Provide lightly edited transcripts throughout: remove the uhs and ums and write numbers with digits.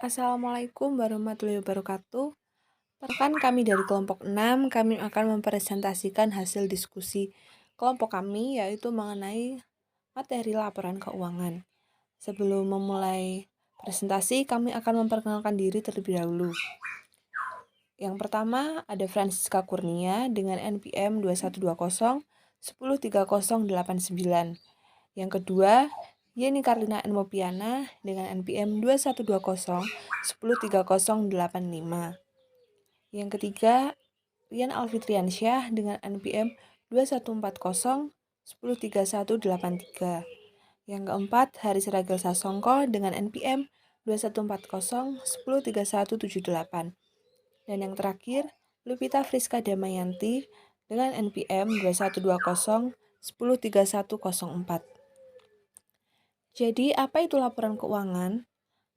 Assalamualaikum warahmatullahi wabarakatuh. Perkenalkan kami dari kelompok 6, kami akan mempresentasikan hasil diskusi kelompok kami yaitu mengenai materi laporan keuangan. Sebelum memulai presentasi, kami akan memperkenalkan diri terlebih dahulu. Yang pertama ada Francisca Kurnia dengan NPM 2120 103089. Yang kedua, Yeni Karlina Enmopiana dengan NPM 2120 103085. Yang ketiga, Rian Alfitriansyah dengan NPM 2140 103183. Yang keempat, Haris Ragil Sasongko dengan NPM 2140 103178. Dan yang terakhir, Lupita Friska Damayanti dengan NPM 2120 103104. Jadi, apa itu laporan keuangan?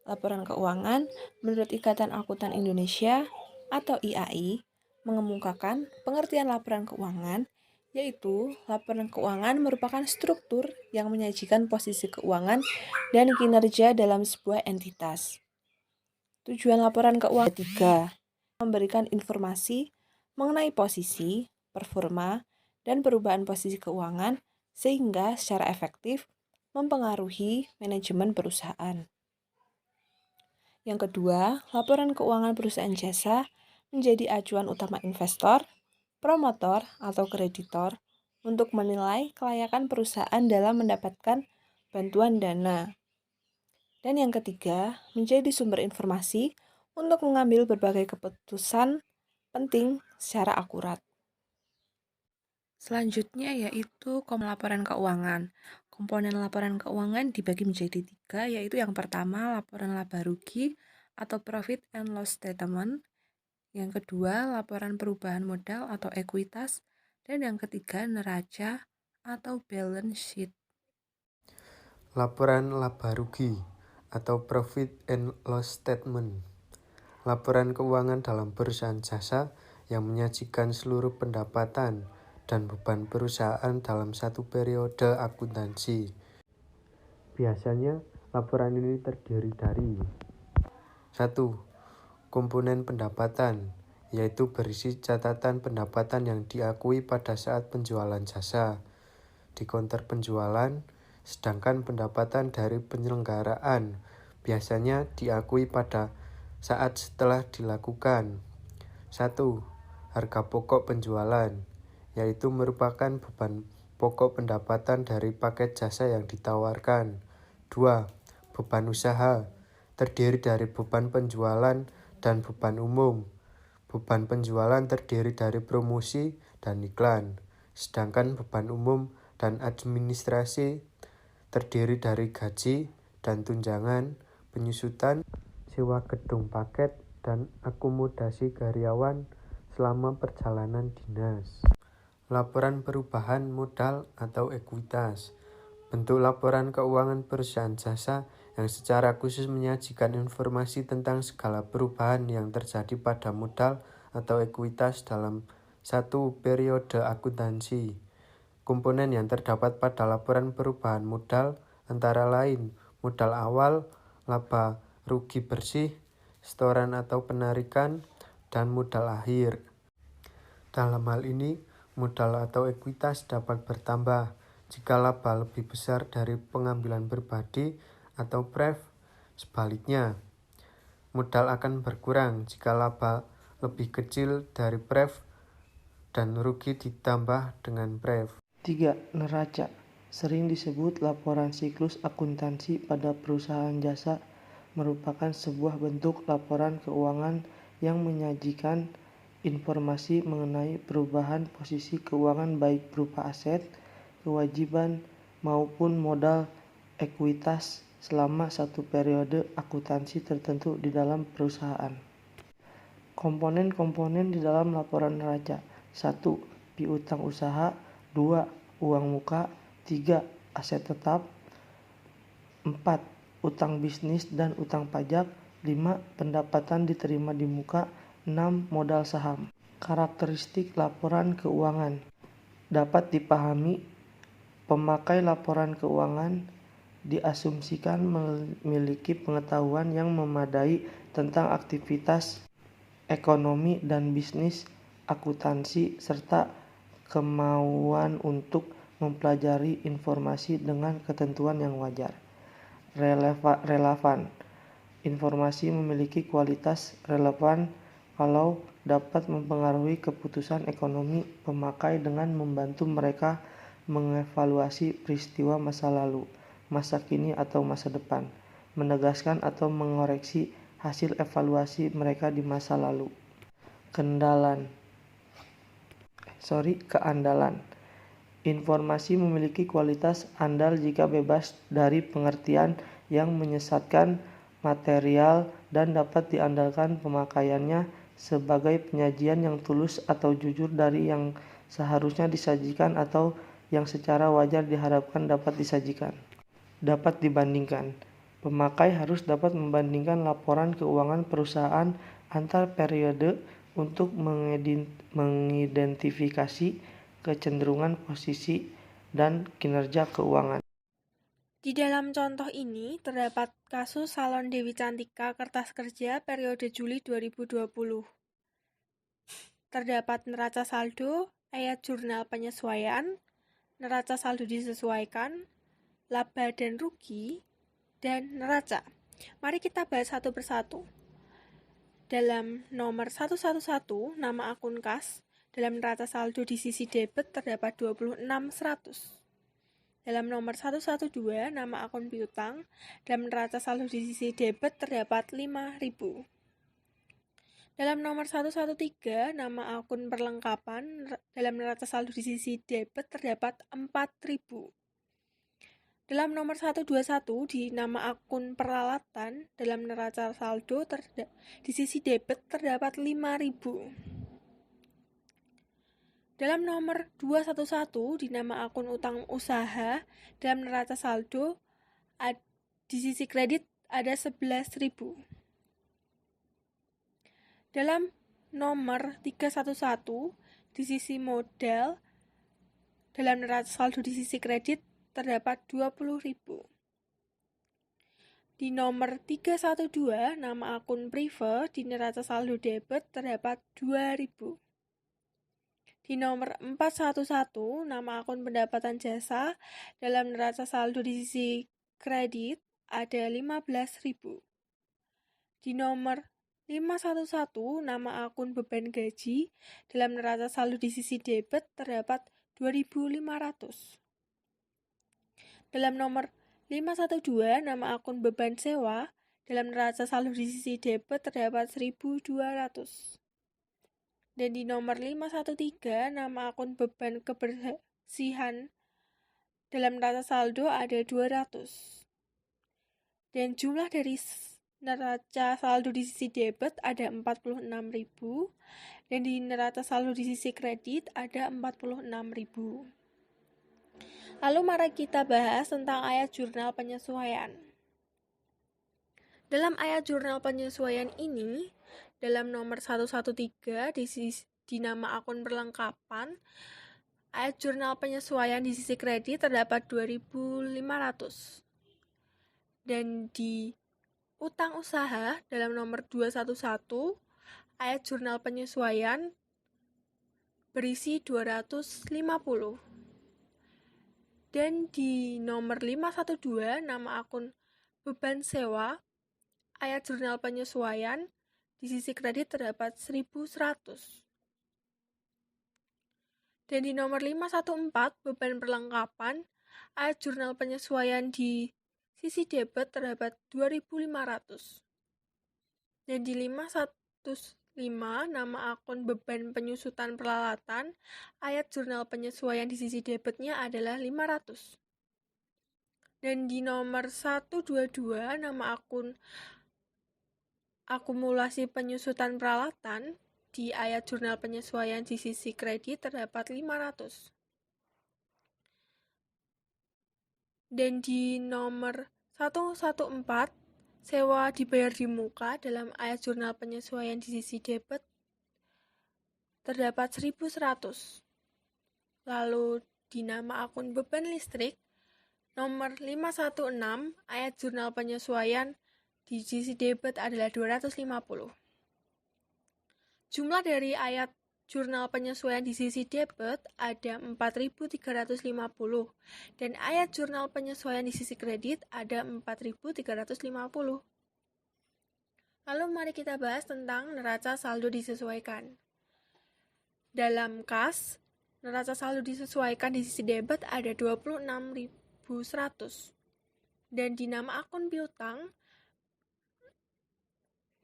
Laporan keuangan menurut Ikatan Akuntan Indonesia atau IAI mengemukakan pengertian laporan keuangan, yaitu laporan keuangan merupakan struktur yang menyajikan posisi keuangan dan kinerja dalam sebuah entitas. Tujuan laporan keuangan tiga, memberikan informasi mengenai posisi, performa, dan perubahan posisi keuangan sehingga secara efektif mempengaruhi manajemen perusahaan. Yang kedua, laporan keuangan perusahaan jasa menjadi acuan utama investor, promotor, atau kreditor untuk menilai kelayakan perusahaan dalam mendapatkan bantuan dana. Dan yang ketiga, menjadi sumber informasi untuk mengambil berbagai keputusan penting secara akurat. Selanjutnya yaitu laporan keuangan. Komponen laporan keuangan dibagi menjadi tiga, yaitu yang pertama laporan laba rugi atau profit and loss statement, yang kedua laporan perubahan modal atau ekuitas, dan yang ketiga neraca atau balance sheet. Laporan laba rugi atau profit and loss statement. Laporan keuangan dalam perusahaan jasa yang menyajikan seluruh pendapatan dan beban perusahaan dalam satu periode akuntansi. Biasanya laporan ini terdiri dari 1. Komponen pendapatan, yaitu berisi catatan pendapatan yang diakui pada saat penjualan jasa di konter penjualan, sedangkan pendapatan dari penyelenggaraan biasanya diakui pada saat setelah dilakukan. 1. Harga pokok penjualan, yaitu merupakan beban pokok pendapatan dari paket jasa yang ditawarkan. 2. Beban usaha, terdiri dari beban penjualan dan beban umum. Beban penjualan terdiri dari promosi dan iklan, sedangkan beban umum dan administrasi terdiri dari gaji dan tunjangan, penyusutan, sewa gedung paket, dan akomodasi karyawan selama perjalanan dinas. Laporan perubahan modal atau ekuitas, bentuk laporan keuangan perusahaan jasa yang secara khusus menyajikan informasi tentang segala perubahan yang terjadi pada modal atau ekuitas dalam satu periode akuntansi. Komponen yang terdapat pada laporan perubahan modal antara lain modal awal, laba rugi bersih, setoran atau penarikan, dan modal akhir. Dalam hal ini, modal atau ekuitas dapat bertambah jika laba lebih besar dari pengambilan pribadi atau pref. Sebaliknya, modal akan berkurang jika laba lebih kecil dari pref dan rugi ditambah dengan pref. 3. Neraca sering disebut laporan siklus akuntansi pada perusahaan jasa, merupakan sebuah bentuk laporan keuangan yang menyajikan informasi mengenai perubahan posisi keuangan baik berupa aset, kewajiban, maupun modal ekuitas selama satu periode akuntansi tertentu di dalam perusahaan. Komponen-komponen di dalam laporan neraca. 1. Piutang usaha. 2. Uang muka. 3. Aset tetap. 4. Utang bisnis dan utang pajak. 5. Pendapatan diterima di muka. 6. Modal saham. Karakteristik laporan keuangan dapat dipahami. Pemakai laporan keuangan diasumsikan memiliki pengetahuan yang memadai tentang aktivitas ekonomi dan bisnis akuntansi serta kemauan untuk mempelajari informasi dengan ketentuan yang wajar. Relevan. Informasi memiliki kualitas relevan kalau dapat mempengaruhi keputusan ekonomi pemakai dengan membantu mereka mengevaluasi peristiwa masa lalu, masa kini atau masa depan, menegaskan atau mengoreksi hasil evaluasi mereka di masa lalu. Keandalan. Informasi memiliki kualitas andal jika bebas dari pengertian yang menyesatkan material dan dapat diandalkan pemakaiannya sebagai penyajian yang tulus atau jujur dari yang seharusnya disajikan atau yang secara wajar diharapkan dapat disajikan. Dapat dibandingkan. Pemakai harus dapat membandingkan laporan keuangan perusahaan antar periode untuk mengidentifikasi kecenderungan posisi dan kinerja keuangan. Di dalam contoh ini terdapat kasus Salon Dewi Cantika kertas kerja periode Juli 2020. Terdapat neraca saldo, ayat jurnal penyesuaian, neraca saldo disesuaikan, laba dan rugi, dan neraca. Mari kita bahas satu persatu. Dalam nomor 111, nama akun kas, dalam neraca saldo di sisi debit terdapat 26.100. Dalam nomor 112, nama akun piutang, dalam neraca saldo di sisi debit terdapat 5.000. Dalam nomor 113, nama akun perlengkapan, dalam neraca saldo di sisi debit terdapat 4.000. Dalam nomor 121, di nama akun peralatan, dalam neraca saldo di sisi debit terdapat 5.000. Dalam nomor 211, di nama akun utang usaha, dalam neraca saldo di sisi kredit ada 11.000. Dalam nomor 311, di sisi modal, dalam neraca saldo di sisi kredit terdapat 20.000. Di nomor 312, nama akun prive, di neraca saldo debit terdapat 2.000. Di nomor 411, nama akun pendapatan jasa, dalam neraca saldo di sisi kredit ada 15.000. Di nomor 511, nama akun beban gaji, dalam neraca saldo di sisi debit terdapat 2.500. Dalam nomor 512, nama akun beban sewa, dalam neraca saldo di sisi debit terdapat 1.200. Dan di nomor 513, nama akun beban kebersihan, dalam neraca saldo ada 200. Dan jumlah dari neraca saldo di sisi debit ada 46.000, dan di neraca saldo di sisi kredit ada 46.000. Lalu mari kita bahas tentang ayat jurnal penyesuaian. Dalam ayat jurnal penyesuaian ini, dalam nomor 113 di nama akun perlengkapan, ayat jurnal penyesuaian di sisi kredit terdapat 2.500. Dan di utang usaha dalam nomor 211, ayat jurnal penyesuaian berisi 250. Dan di nomor 512, nama akun beban sewa, ayat jurnal penyesuaian di sisi kredit terdapat 1.100. Dan di nomor 514, beban perlengkapan, ayat jurnal penyesuaian di sisi debit terdapat 2.500. Dan di 515, nama akun beban penyusutan peralatan, ayat jurnal penyesuaian di sisi debitnya adalah 500. Dan di nomor 122, nama akun akumulasi penyusutan peralatan, di ayat jurnal penyesuaian di sisi kredit terdapat 500. Dan di nomor 114, sewa dibayar di muka, dalam ayat jurnal penyesuaian di sisi debit terdapat 1.100. Lalu di nama akun beban listrik, Nomor 516, ayat jurnal penyesuaian di sisi debit adalah 250. Jumlah dari ayat jurnal penyesuaian di sisi debit ada 4.350 dan ayat jurnal penyesuaian di sisi kredit ada 4.350. Lalu mari kita bahas tentang neraca saldo disesuaikan. Dalam kas, neraca saldo disesuaikan di sisi debit ada 26.100 dan di nama akun piutang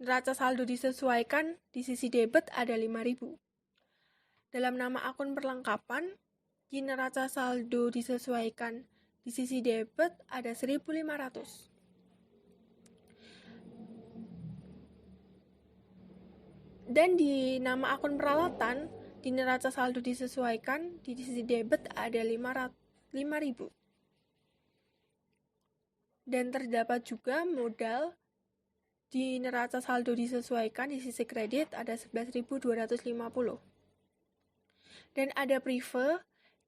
neraca saldo disesuaikan di sisi debit ada 5.000. Dalam nama akun perlengkapan, di neraca saldo disesuaikan di sisi debit ada 1.500. Dan di nama akun peralatan, di neraca saldo disesuaikan di sisi debit ada 5.000. Dan terdapat juga modal di neraca saldo disesuaikan di sisi kredit ada 11.250. Dan ada prefer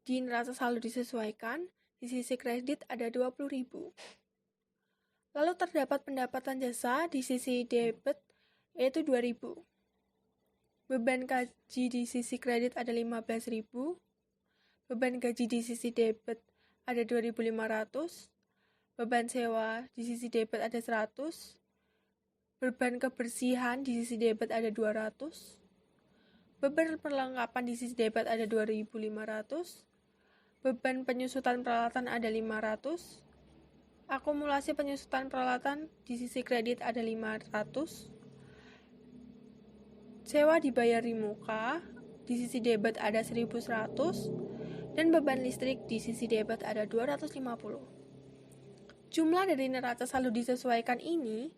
di neraca saldo disesuaikan di sisi kredit ada 20.000. Lalu terdapat pendapatan jasa di sisi debit yaitu 2.000. Beban gaji di sisi kredit ada 15.000. Beban gaji di sisi debit ada 2.500. Beban sewa di sisi debit ada 100. Beban kebersihan di sisi debit ada 200. Beban perlengkapan di sisi debit ada 2.500. Beban penyusutan peralatan ada 500. Akumulasi penyusutan peralatan di sisi kredit ada 500. Sewa dibayar di muka, di sisi debit ada 1.100, dan beban listrik di sisi debit ada 250. Jumlah dari neraca saldo disesuaikan ini,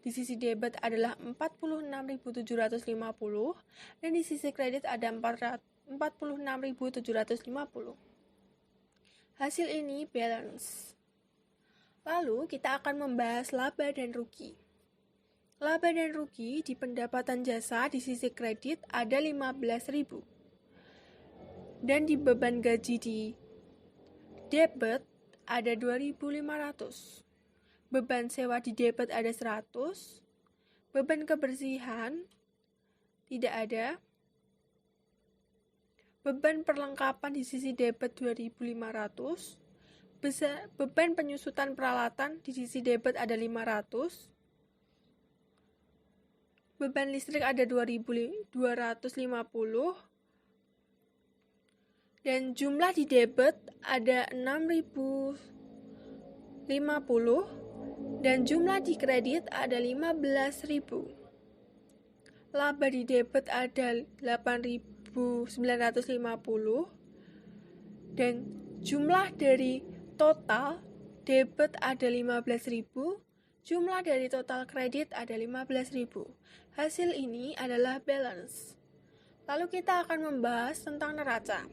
di sisi debit adalah 46.750, dan di sisi kredit ada 46.750. Hasil ini balance. Lalu kita akan membahas laba dan rugi. Laba dan rugi di pendapatan jasa di sisi kredit ada 15.000. Dan di beban gaji di debit ada 2.500. Beban sewa di debit ada 100. Beban kebersihan tidak ada. Beban perlengkapan di sisi debit 2.500. Beban penyusutan peralatan di sisi debit ada 500. Beban listrik ada 2.250 dan jumlah di debit ada 6.050 dan jumlah di kredit ada 15.000. Laba di debit ada 8.950 dan jumlah dari total debit ada 15.000. Jumlah dari total kredit ada 15.000. Hasil ini adalah balance. Lalu kita akan membahas tentang neraca.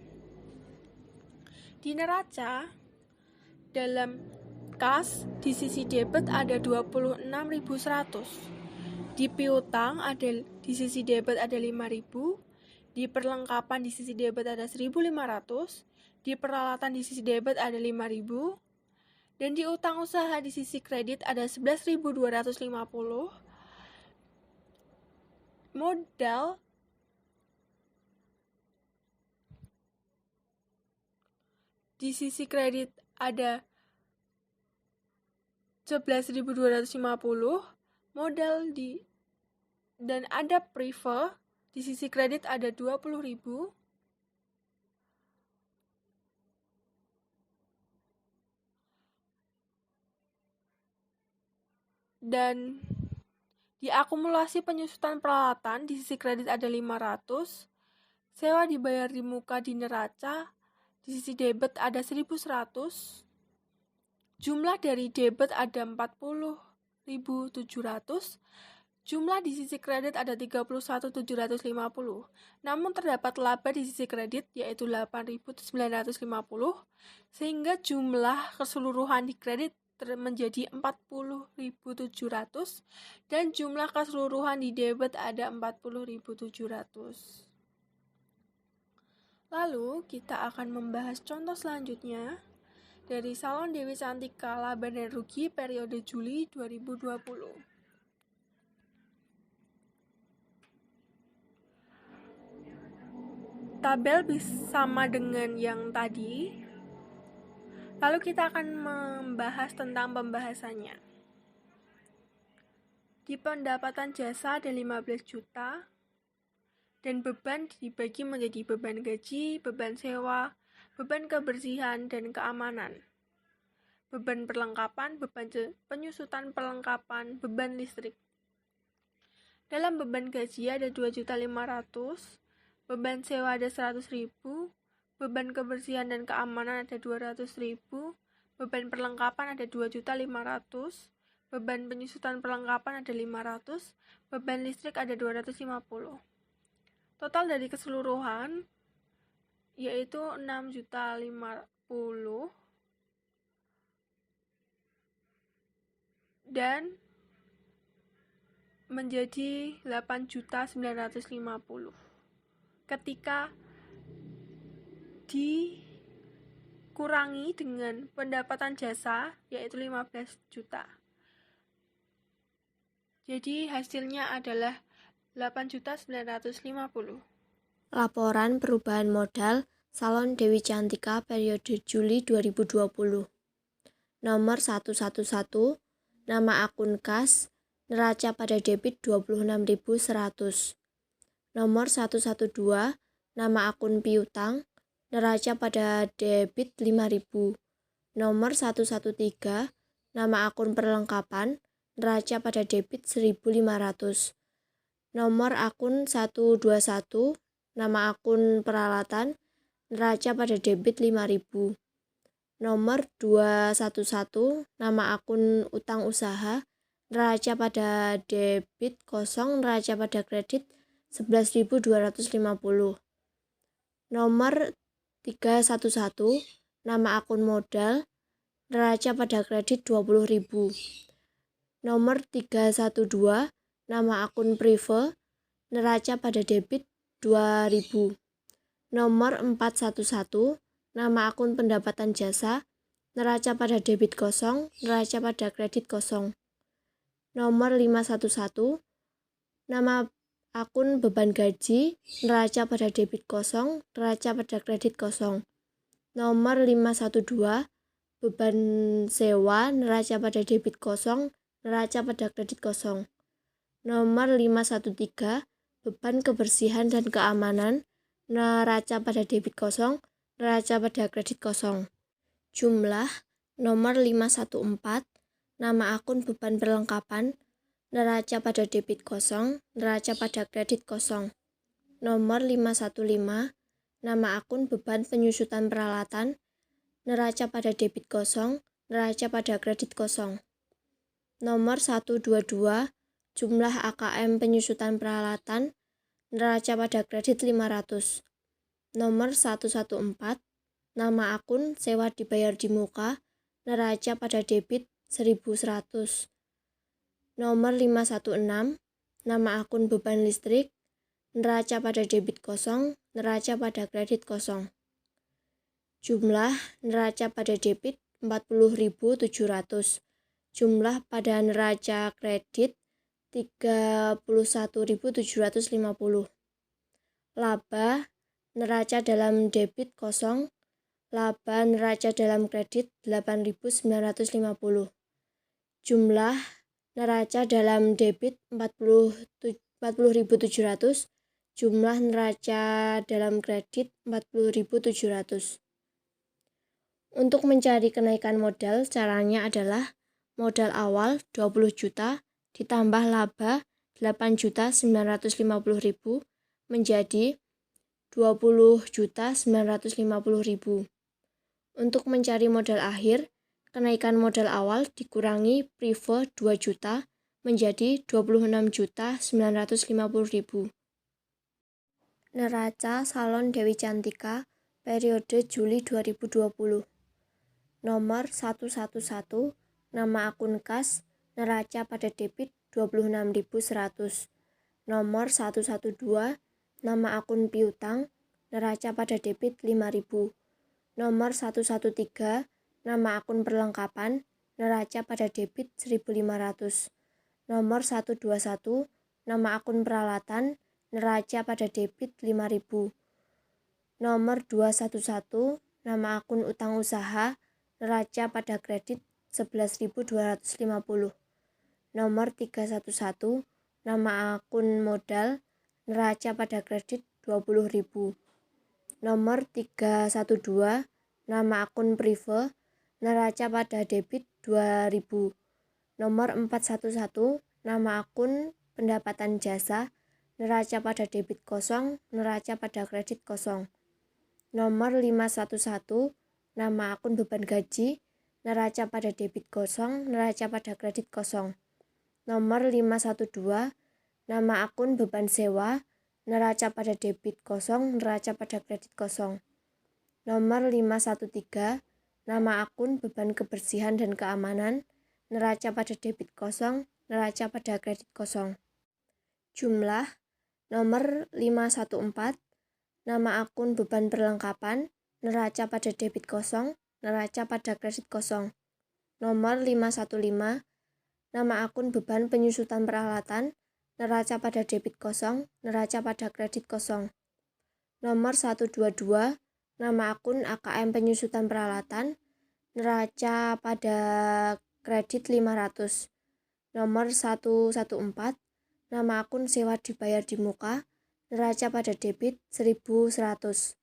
Di neraca, dalam kas di sisi debit ada 26.100. Di piutang ada di sisi debit ada 5.000. Di perlengkapan di sisi debit ada 1.500. Di peralatan di sisi debit ada 5.000. Dan di utang usaha di sisi kredit ada 11.250. Modal di sisi kredit ada 11.250. Modal dan ada prefer di sisi kredit ada 20.000. Dan di akumulasi penyusutan peralatan di sisi kredit ada 500, sewa dibayar di muka di neraca, di sisi debit ada 1.100, jumlah dari debit ada 40.700, jumlah di sisi kredit ada 31.750, namun terdapat laba di sisi kredit yaitu 8.950, sehingga jumlah keseluruhan di kredit menjadi 40.700 dan jumlah keseluruhan di debit ada 40.700. Lalu kita akan membahas contoh selanjutnya. dari Salon Dewi Cantika laba dan rugi periode Juli 2020. Tabel sama dengan yang tadi. Lalu kita akan membahas tentang pembahasannya. Di pendapatan jasa ada 15 juta dan beban dibagi menjadi beban gaji, beban sewa, beban kebersihan dan keamanan, beban perlengkapan, beban penyusutan perlengkapan, beban listrik. Dalam beban gaji ada 2.500.000, beban sewa ada 100.000, beban kebersihan dan keamanan ada 200.000, beban perlengkapan ada 2.500.000, beban penyusutan perlengkapan ada 500, beban listrik ada 250. Total dari keseluruhan yaitu 6.050.000 dan menjadi 8.950 ketika dikurangi dengan pendapatan jasa yaitu 15 juta. Jadi hasilnya adalah 8.950. Laporan perubahan modal Salon Dewi Cantika periode Juli 2020. Nomor 111, nama akun kas, neraca pada debit 26.100. Nomor 112, nama akun piutang, neraca pada debit 5.000. Nomor 113, nama akun perlengkapan, neraca pada debit 1.500. Nomor akun 121, nama akun peralatan, neraca pada debit 5.000. Nomor 211, nama akun utang usaha, neraca pada debit kosong, neraca pada kredit 11.250. Nomor 311, nama akun modal, neraca pada kredit 20.000. Nomor 312, nama akun prive, neraca pada debit 2.000. Nomor 411, nama akun pendapatan jasa, neraca pada debit kosong, neraca pada kredit kosong. Nomor 511, nama akun beban gaji, neraca pada debit kosong, neraca pada kredit kosong. Nomor 512, beban sewa, neraca pada debit kosong, neraca pada kredit kosong. Nomor 513, beban kebersihan dan keamanan, neraca pada debit kosong, neraca pada kredit kosong. Jumlah nomor 514, nama akun beban perlengkapan, neraca pada debit kosong, neraca pada kredit kosong. Nomor 515, nama akun beban penyusutan peralatan, neraca pada debit kosong, neraca pada kredit kosong. Nomor 122, jumlah AKM penyusutan peralatan, neraca pada kredit 500. Nomor 114, nama akun sewa dibayar di muka, neraca pada debit 1.100. Nomor 516, nama akun beban listrik, neraca pada debit kosong, neraca pada kredit kosong. Jumlah neraca pada debit 40.700. Jumlah pada neraca kredit 31.750. Laba neraca dalam debit kosong, laba neraca dalam kredit 8.950. Jumlah neraca dalam debit 40.700, jumlah neraca dalam kredit 40.700. Untuk mencari kenaikan modal, caranya adalah modal awal 20 juta ditambah laba 8.950.000 menjadi 20.950.000. Untuk mencari modal akhir, kenaikan modal awal dikurangi prive 2 juta menjadi 26.950.000. Neraca Salon Dewi Cantika periode Juli 2020. Nomor 111, nama akun kas, neraca pada debit 26.100. Nomor 112, nama akun piutang, neraca pada debit 5.000. Nomor 113, nama akun perlengkapan, neraca pada debit 1.500. Nomor 121, nama akun peralatan, neraca pada debit 5.000. Nomor 211, nama akun utang usaha, neraca pada kredit 11.250. Nomor 311, nama akun modal, neraca pada kredit 20.000. Nomor 312, nama akun prive, neraca pada debit 2.000. Nomor 411, nama akun pendapatan jasa, neraca pada debit kosong, neraca pada kredit kosong. Nomor 511, nama akun beban gaji, neraca pada debit kosong, neraca pada kredit kosong. Nomor 512, nama akun beban sewa, neraca pada debit kosong, neraca pada kredit kosong. Nomor 513, nama akun beban kebersihan dan keamanan, neraca pada debit kosong, neraca pada kredit kosong. Jumlah. Nomor 514, nama akun beban perlengkapan, neraca pada debit kosong, neraca pada kredit kosong. Nomor 515, nama akun beban penyusutan peralatan, neraca pada debit kosong, neraca pada kredit kosong. Nomor 122, nama akun AKM penyusutan peralatan, neraca pada kredit 500. Nomor 114, nama akun sewa dibayar di muka, neraca pada debit 1.100.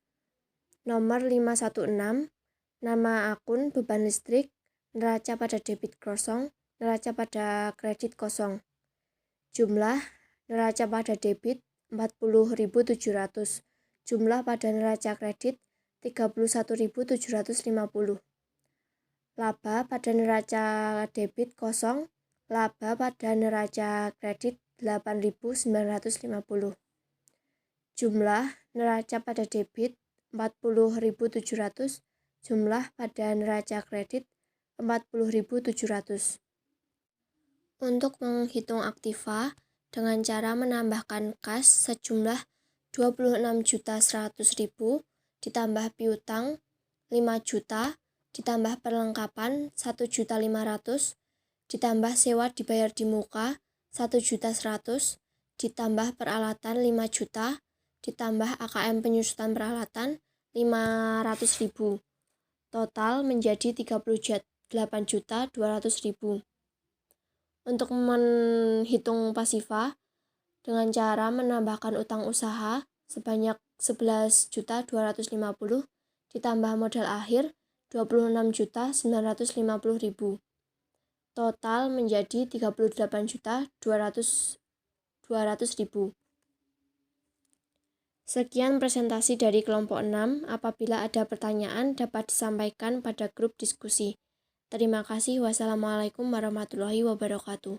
Nomor 516, nama akun beban listrik, neraca pada debit kosong, neraca pada kredit kosong. Jumlah neraca pada debit 40.700. Jumlah pada neraca kredit 31.750. Laba pada neraca debit kosong, laba pada neraca kredit 8.950. Jumlah neraca pada debit 40.700, jumlah pada neraca kredit 40.700. Untuk menghitung aktiva dengan cara menambahkan kas sejumlah 26.100.000 ditambah piutang 5 juta ditambah perlengkapan 1.500.000 ditambah sewa dibayar di muka 1.100.000 ditambah peralatan 5 juta ditambah AKM penyusutan peralatan 500.000. Total menjadi 38.200.000. Untuk menghitung pasiva dengan cara menambahkan utang usaha sebanyak 11.250 ditambah modal akhir 26.950.000. Total menjadi 38.200.000. Sekian presentasi dari kelompok 6. Apabila ada pertanyaan dapat disampaikan pada grup diskusi. Terima kasih. Wassalamualaikum warahmatullahi wabarakatuh.